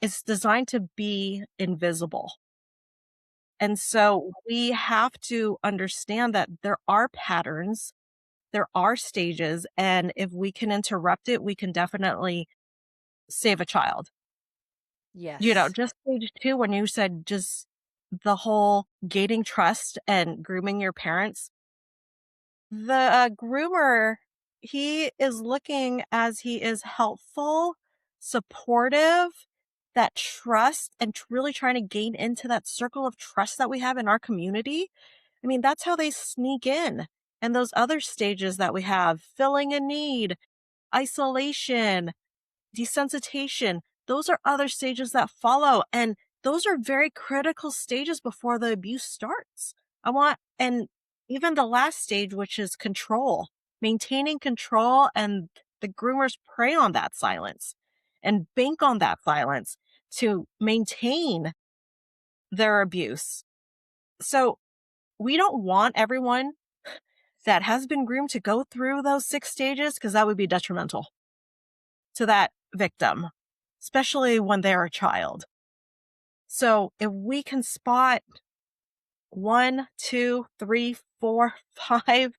It's designed to be invisible. And so we have to understand that there are patterns, there are stages, and if we can interrupt it, we can definitely save a child. Yes. Just stage 2, when you said just the whole gaining trust and grooming your parents, the groomer, he is looking as he is helpful, supportive, that trust, and really trying to gain into that circle of trust that we have in our community. I mean, that's how they sneak in. And those other stages that we have, filling a need, isolation, desensitization, those are other stages that follow. And those are very critical stages before the abuse starts. And even the last stage, which is control, maintaining control, and the groomers prey on that silence and bank on that silence to maintain their abuse. So we don't want everyone that has been groomed to go through those 6 stages, because that would be detrimental to that victim, especially when they're a child. So if we can spot 1, 2, 3, 4, 5,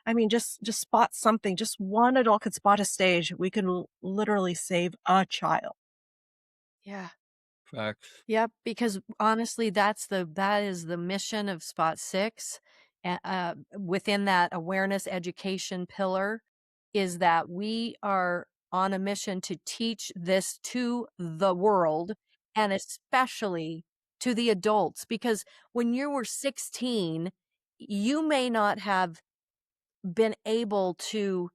I mean, just spot something. Just one adult could spot a stage. We can literally save a child. Yeah. Facts. Yep, because honestly, that is the mission of Spot 6. Within that awareness education pillar, is that we are on a mission to teach this to the world, and especially to the adults, because when you were 16, you may not have been able to,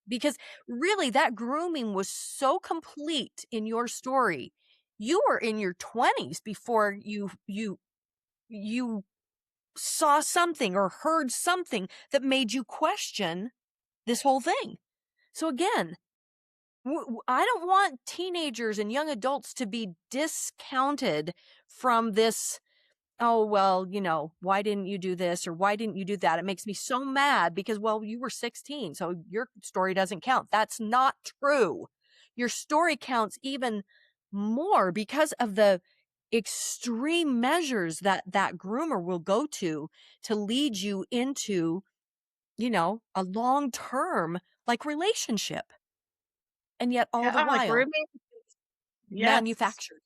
because really that grooming was so complete in your story. You were in your 20s before you saw something or heard something that made you question this whole thing. So again, I don't want teenagers and young adults to be discounted from this. Oh, well, why didn't you do this or why didn't you do that? It makes me so mad because, well, you were 16, so your story doesn't count. That's not true. Your story counts even more because of the extreme measures that that groomer will go to lead you into, you know, a long-term like relationship. And yet all the Like while grooming. Yes. manufactured.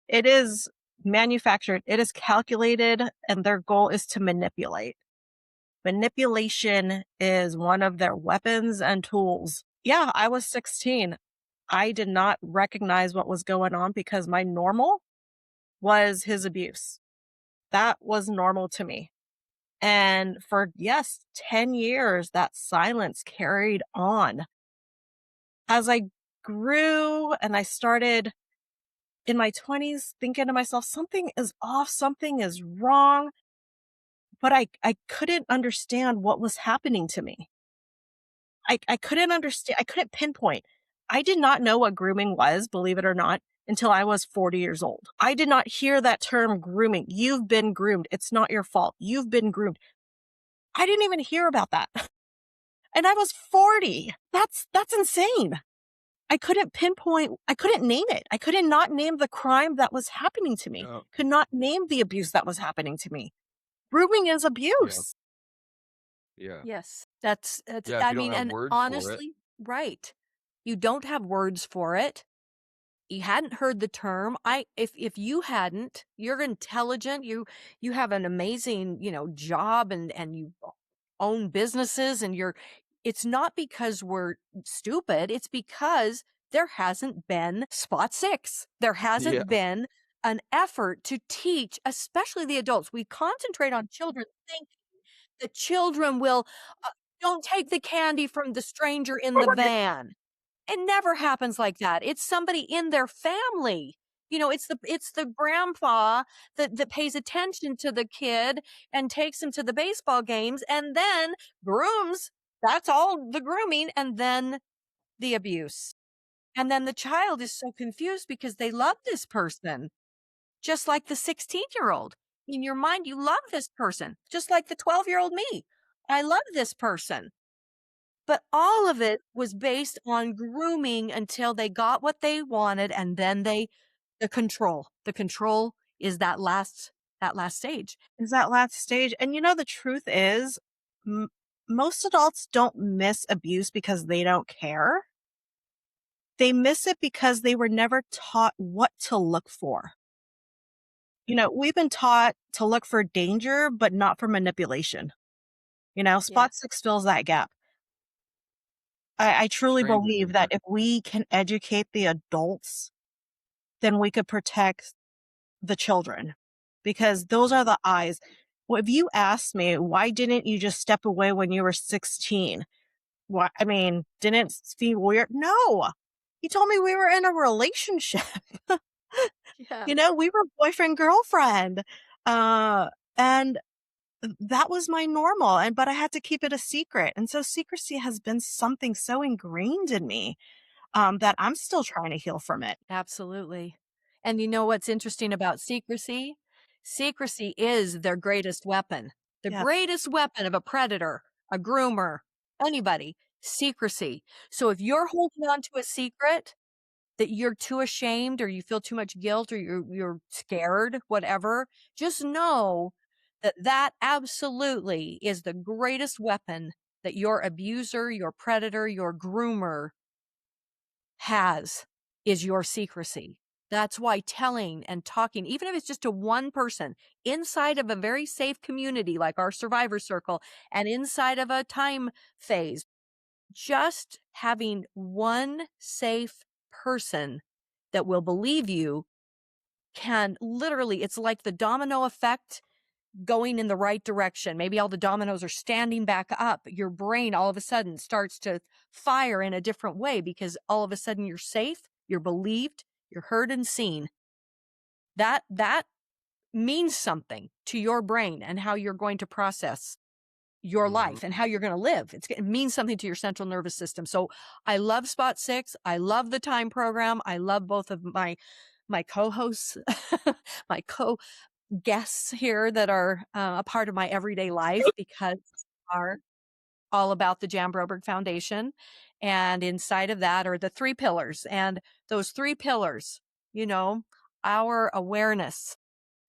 It is manufactured. It is calculated, and their goal is to manipulate. Manipulation is one of their weapons and tools. Yeah, I was 16. I did not recognize what was going on because my normal was his abuse. That was normal to me. And for, yes, 10 years, that silence carried on. As I grew and I started in my 20s thinking to myself, something is off, something is wrong. But I couldn't understand what was happening to me. I couldn't understand. I couldn't pinpoint. I did not know what grooming was, believe it or not, until I was 40 years old. I did not hear that term grooming. You've been groomed. It's not your fault. You've been groomed. I didn't even hear about that. And I was 40. That's insane. I couldn't pinpoint. I couldn't name it. I couldn't not name the crime that was happening to me. Yeah. Could not name the abuse that was happening to me. Grooming is Yeah. abuse. Yeah. Yes. That's Yeah. If I you don't mean, have and words for it. honestly, right. You don't have words for it. You hadn't heard the term. If you hadn't, you're intelligent. You have an amazing, you know, job and you own businesses and it's not because we're stupid. It's because there hasn't been spot six. There Yeah. hasn't been an effort to teach, especially the adults. We concentrate on children thinking the children will don't take the candy from the stranger in the van. It never happens like that. It's somebody in their family. You know, it's the grandpa that pays attention to the kid and takes him to the baseball games and then grooms. That's all the grooming and then the abuse. And then the child is so confused because they love this person, just like the 16-year-old. In your mind, you love this person, just like the 12-year-old me. I love this person. But all of it was based on grooming until they got what they wanted, and then the control. The control is that last stage. Is that last stage. And you know, the truth is, m- most adults don't miss abuse because they don't care. They miss it because they were never taught what to look for. You know, we've been taught to look for danger, but not for manipulation. You know, Yeah. Spot Six fills that gap. I truly Stranger believe that danger. if we can educate the adults, then we could protect the children because those are the eyes. Well, if you asked me, why didn't you just step away when you were 16? What? I mean, didn't it feel weird? No. He told me we were in a relationship. Yeah. You know, we were boyfriend, girlfriend. And that was my normal. But I had to keep it a secret. And so secrecy has been something so ingrained in me, that I'm still trying to heal from it. Absolutely. And you know what's interesting about secrecy? Secrecy is their greatest weapon. The Yeah. greatest weapon of a predator, a groomer, anybody, secrecy. So if you're holding on to a secret that you're too ashamed or you feel too much guilt or you're scared, whatever, just know that that absolutely is the greatest weapon that your abuser, your predator, your groomer has is your secrecy. That's why telling and talking, even if it's just to one person inside of a very safe community like our survivor circle and inside of a time phase, just having one safe person that will believe you can literally, it's like the domino effect going in the right direction. Maybe all the dominoes are standing back up. Your brain all of a sudden starts to fire in a different way because all of a sudden you're safe, you're believed, you're heard and seen. That means something to your brain and how you're going to process your Mhm. life and how you're going to live. It means something to your central nervous system. So I love Spot Six. I love the Time program. I love both of my co-hosts, my guests here that are a part of my everyday life because they are all about the Jan Broberg Foundation. And inside of that are the three pillars. And those three pillars, you know, our awareness,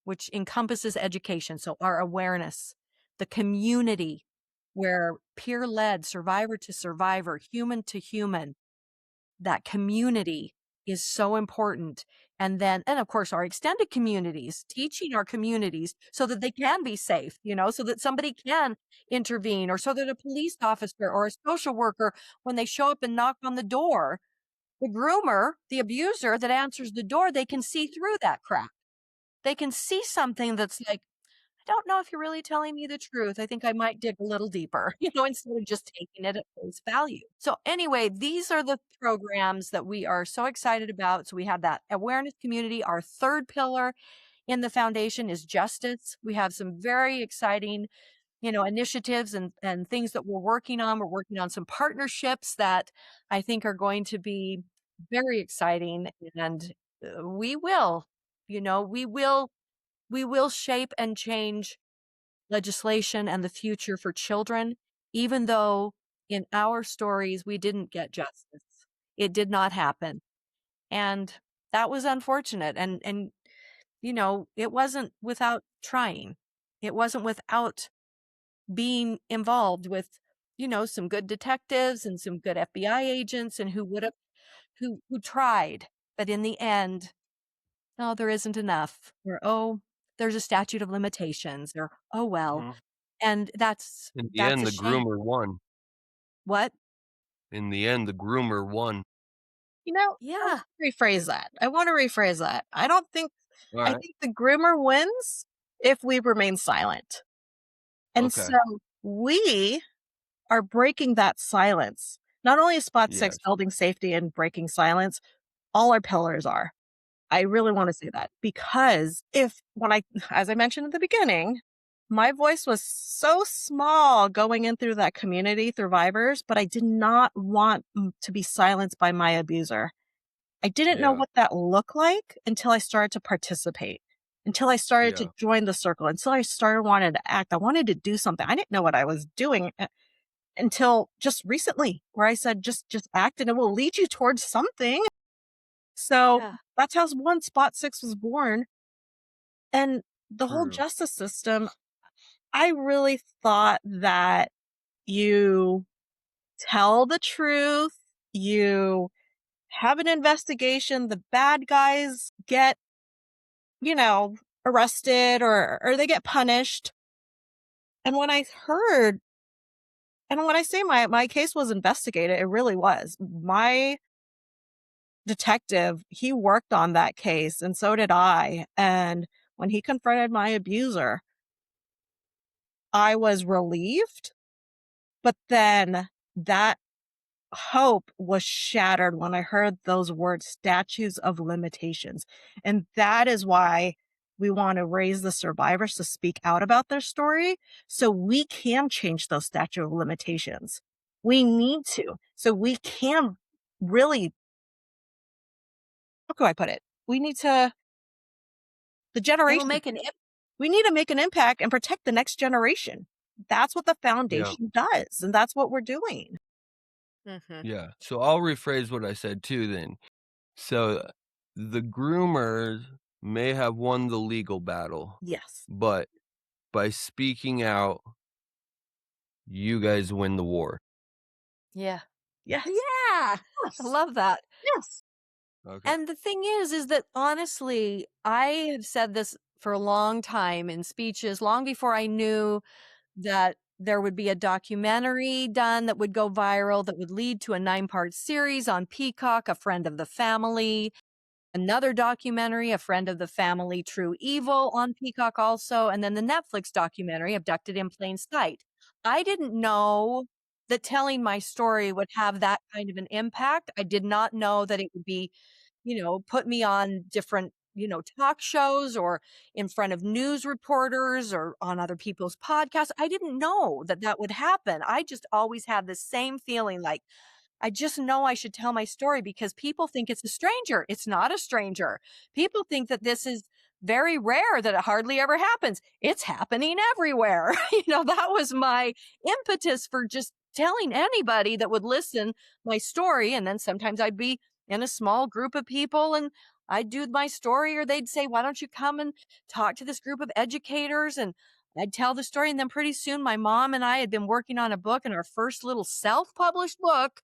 which encompasses education. So our awareness, the community where peer-led, survivor to survivor, human to human, that community is so important. And of course, our extended communities, teaching our communities so that they can be safe, so that somebody can intervene, or so that a police officer or a social worker, when they show up and knock on the door, the groomer, the abuser that answers the door, they can see through that crap. They can see something that's like, I don't know if you're really telling me the truth. I think I might dig a little deeper, instead of just taking it at face value. So anyway, these are the programs that we are so excited about. So we have that awareness community. Our third pillar in the foundation is justice. We have some very exciting, initiatives and things that we're working on. We're working on some partnerships that I think are going to be very exciting. And we will, we will shape and change legislation and the future for children, even though in our stories we didn't get justice. It did not happen. And that was unfortunate. And it wasn't without trying. It wasn't without being involved with, some good detectives and some good FBI agents and who tried. But in the end, no, there isn't enough. Or, oh, there's a statute of limitations, or, oh, well. Mhm. And that's In the end, a the shame. groomer won. What? In the end, the groomer won. I Yeah. rephrase that. I want to rephrase that. I don't think, All I right. think the groomer wins if we remain silent. And Okay. so we are breaking that silence. Not only is Spot 6 Yes. building safety and breaking silence, all our pillars are. I really want to say that because as I mentioned at the beginning, my voice was so small going in through that community, survivors, but I did not want to be silenced by my abuser. I didn't know Yeah. what that looked like until I started to participate, until I started to Yeah. join the circle, until I started wanting to act. I wanted to do something. I didn't know what I was doing until just recently, where I said, just act and it will lead you towards something. So Yeah. that's how Spot 6 was born. And the whole True. justice system, I really thought that you tell the truth, you have an investigation, the bad guys get, arrested or they get punished. And when I heard, and when I say my case was investigated, it really was. My detective, he worked on that case and so did I. And when he confronted my abuser, I was relieved, but then that hope was shattered when I heard those words, statutes of limitations. And that is why we want to raise the survivors to speak out about their story so we can change those statute of limitations. We need to, so we can really, how can I put it? We need to, the It'll generation, make we need to make an impact and protect the next generation. That's what the Yeah. foundation does. And that's what we're doing. Mhm. Yeah. So I'll rephrase what I said too then. So the groomers may have won the legal battle, Yes. but by speaking out, you guys win the war. Yeah. Yes. Yeah. I Yes. love that. Yes. Okay. And the thing is that honestly, I have said this for a long time in speeches, long before I knew that there would be a documentary done that would go viral, that would lead to a 9-part series on Peacock, A Friend of the Family, another documentary, A Friend of the Family, True Evil on Peacock also, and then the Netflix documentary, Abducted in Plain Sight. I didn't know that telling my story would have that kind of an impact. I did not know that it would be, put me on different, talk shows or in front of news reporters or on other people's podcasts. I didn't know that that would happen. I just always had the same feeling like, I just know I should tell my story because people think it's a stranger. It's not a stranger. People think that this is very rare, that it hardly ever happens. It's happening everywhere. That was my impetus for just telling anybody that would listen my story. And then sometimes I'd be in a small group of people and I'd do my story, or they'd say, why don't you come and talk to this group of educators? And I'd tell the story. And then pretty soon my mom and I had been working on a book, and our first little self-published book,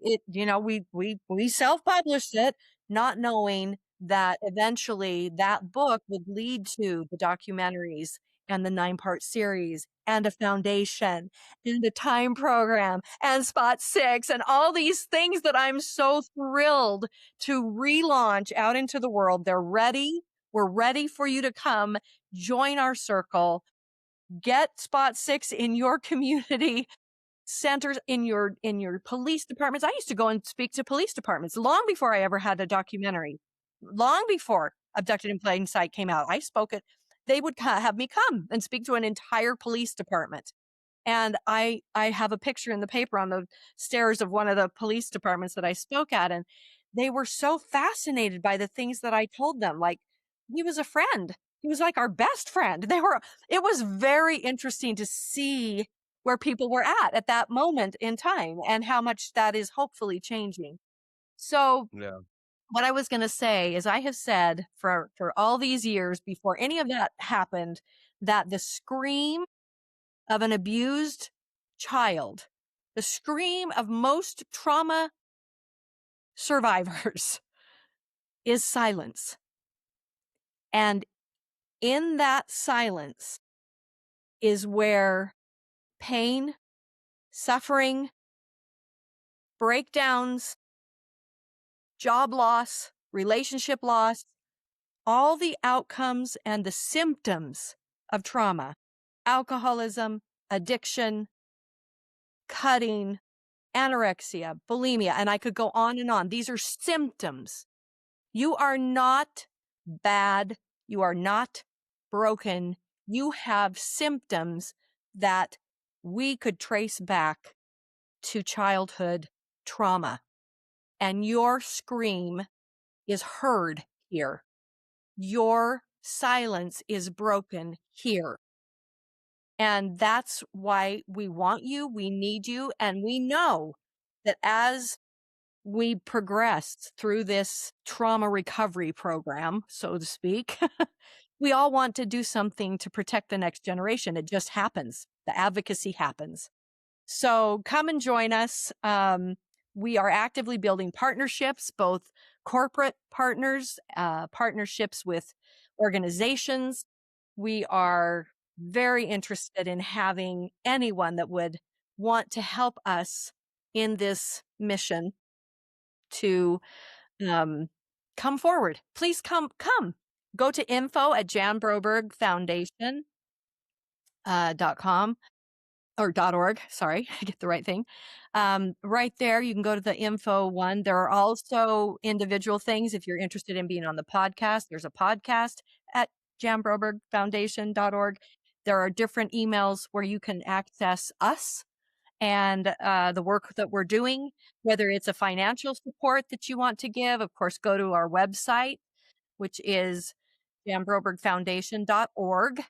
we self-published it, not knowing that eventually that book would lead to the documentaries and the 9-part series and a foundation and a time program and Spot 6 and all these things that I'm so thrilled to relaunch out into the world. They're ready. We're ready for you to come join our circle. Get Spot 6 in your community centers, in your police departments. I used to go and speak to police departments long before I ever had a documentary. Long before Abducted in Plain Sight came out, I spoke it. They would have me come and speak to an entire police department. And I have a picture in the paper on the stairs of one of the police departments that I spoke at, and they were so fascinated by the things that I told them. Like, he was a friend. He was like our best friend. It was very interesting to see where people were at that moment in time, and how much that is hopefully changing. So Yeah. what I was going to say is, I have said for all these years before any of that happened, that the scream of an abused child, the scream of most trauma survivors, is silence. And in that silence is where pain, suffering, breakdowns, job loss, relationship loss, all the outcomes and the symptoms of trauma, alcoholism, addiction, cutting, anorexia, bulimia, and I could go on and on. These are symptoms. You are not bad. You are not broken. You have symptoms that we could trace back to childhood trauma. And your scream is heard here. Your silence is broken here. And that's why we want you, we need you, and we know that as we progress through this trauma recovery program, so to speak, we all want to do something to protect the next generation. It just happens. The advocacy happens. So come and join us. We are actively building partnerships, both corporate partners, partnerships with organizations. We are very interested in having anyone that would want to help us in this mission to come forward. Please come. Go to info at Jan Broberg Foundation .com or .org. Sorry, I get the right thing. Right there, you can go to the info one. There are also individual things. If you're interested in being on the podcast, there's a podcast at janbrobergfoundation.org. There are different emails where you can access us and the work that we're doing, whether it's a financial support that you want to give. Of course, go to our website, which is janbrobergfoundation.org,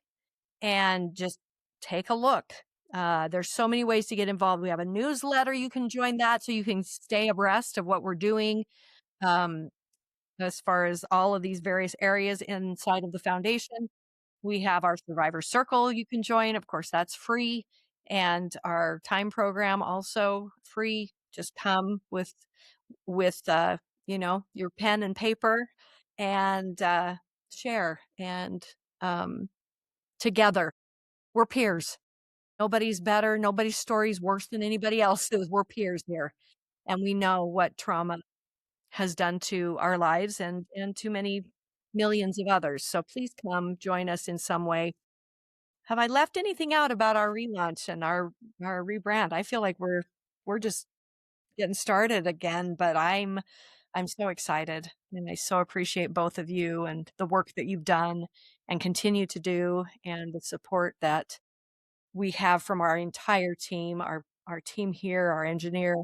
and just take a look. There's so many ways to get involved. We have a newsletter. You can join that so you can stay abreast of what we're doing as far as all of these various areas inside of the foundation. We have our Survivor Circle you can join. Of course, that's free. And our time program also free. Just come with your pen and paper and share. And together, we're peers. Nobody's better. Nobody's story is worse than anybody else's. We're peers here. And we know what trauma has done to our lives and to many millions of others. So please come join us in some way. Have I left anything out about our relaunch and our rebrand? I feel like we're just getting started again, but I'm so excited, and I so appreciate both of you and the work that you've done and continue to do, and the support that we have from our entire team, our team here, our engineer,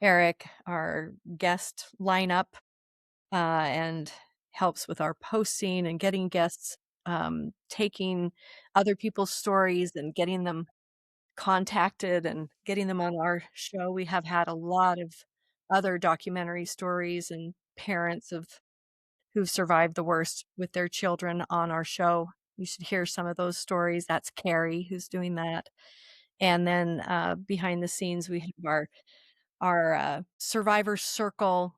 Eric, our guest lineup, and helps with our posting and getting guests, taking other people's stories and getting them contacted and getting them on our show. We have had a lot of other documentary stories and parents who've survived the worst with their children on our show. You should hear some of those stories. That's Carrie who's doing that. And then behind the scenes, we have our Survivor Circle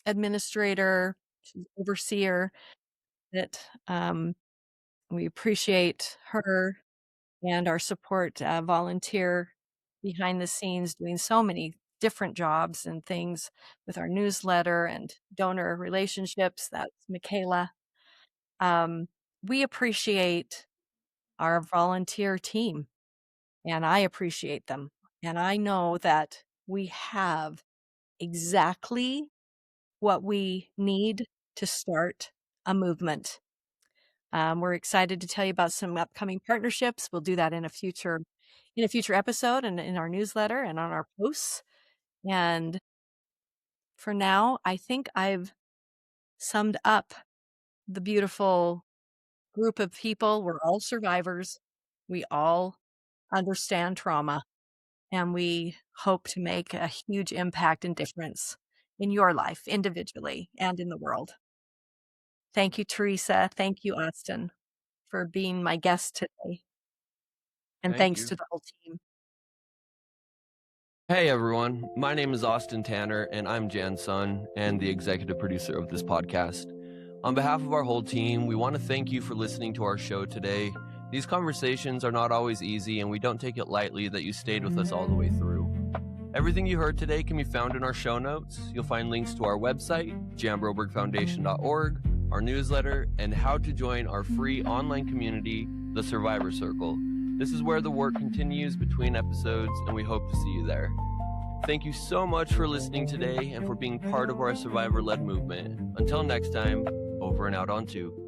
administrator, she's overseer, that we appreciate her, and our support volunteer behind the scenes doing so many different jobs and things with our newsletter and donor relationships. That's Michaela. We appreciate our volunteer team, and I appreciate them. And I know that we have exactly what we need to start a movement. We're excited to tell you about some upcoming partnerships. We'll do that in a future episode and in our newsletter and on our posts. And for now, I think I've summed up the beautiful group of people. We're all survivors. We all understand trauma, and we hope to make a huge impact and difference in your life individually and in the world. Thank you, Teresa. Thank you, Austen, for being my guest today. And Thank thanks you. to the whole team. Hey everyone, my name is Austen Tanner and I'm Jan's son and the executive producer of this podcast. On behalf of our whole team, we want to thank you for listening to our show today. These conversations are not always easy and we don't take it lightly that you stayed with us all the way through. Everything you heard today can be found in our show notes. You'll find links to our website, janbrobergfoundation.org, our newsletter, and how to join our free online community, the Survivor Circle. This is where the work continues between episodes, and we hope to see you there. Thank you so much for listening today and for being part of our survivor-led movement. Until next time, over and out on 2.